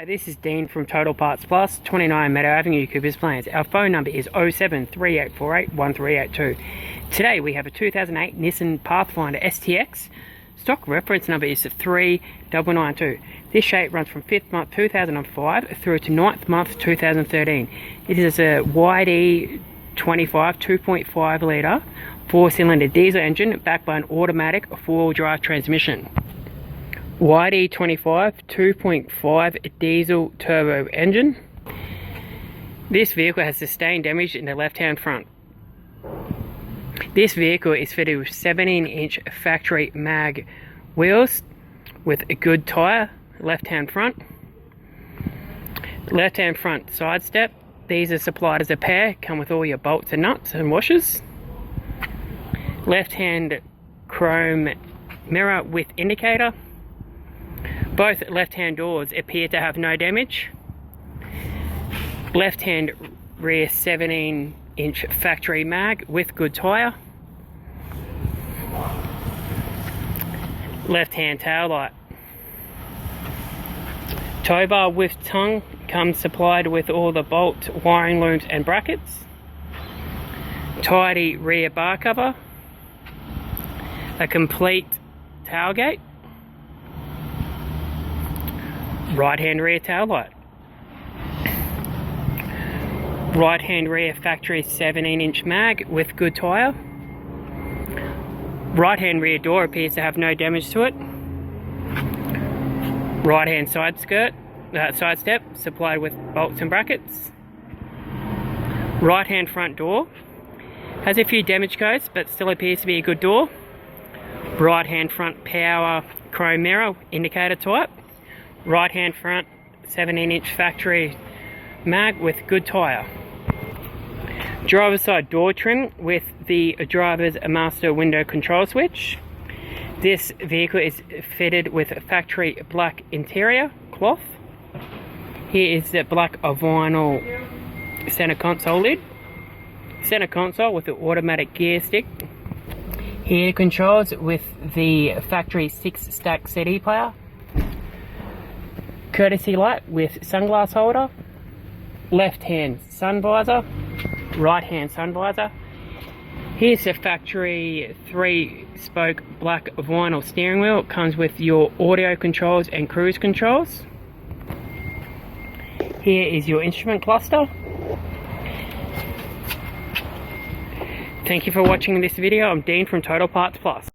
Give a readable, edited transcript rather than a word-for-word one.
Hi, this is Dean from Total Parts Plus, 29 Meadow Avenue, Coopers Plains. Our phone number is 0738481382. Today we have a 2008 Nissan Pathfinder STX. Stock reference number is 3992. This shape runs from 5th month 2005 through to 9th month 2013. It is a YD25 2.5 litre 4-cylinder diesel engine backed by an automatic 4-wheel drive transmission. YD25 2.5 diesel turbo engine. This vehicle has sustained damage in the left-hand front. This vehicle is fitted with 17-inch factory mag wheels with a good tyre, left-hand front side step. These are supplied as a pair, come with all your bolts and nuts and washers. Left-hand chrome mirror with indicator. Both left-hand doors appear to have no damage. Left-hand rear 17-inch factory mag with good tyre. Left-hand tail light. Tow bar with tongue comes supplied with all the bolt, wiring looms and brackets. Tidy rear bar cover. A complete tailgate. Right-hand rear tail light. Right-hand rear factory 17-inch mag with good tyre. Right-hand rear door appears to have no damage to it. Right-hand side step supplied with bolts and brackets. Right-hand front door has a few damage codes but still appears to be a good door. Right-hand front power chrome mirror indicator type. Right-hand front 17-inch factory mag with good tyre. Driver's side door trim with the driver's master window control switch. This vehicle is fitted with a factory black interior cloth. Here is the black vinyl center console lid. Center console with the automatic gear stick. Here controls with the factory 6-stack CD player. Courtesy light with sunglass holder. Left hand sun visor. Right hand sun visor. Here's the factory 3-spoke black vinyl steering wheel. It comes with your audio controls and cruise controls. Here is your instrument cluster. Thank you for watching this video. I'm Dean from Total Parts Plus.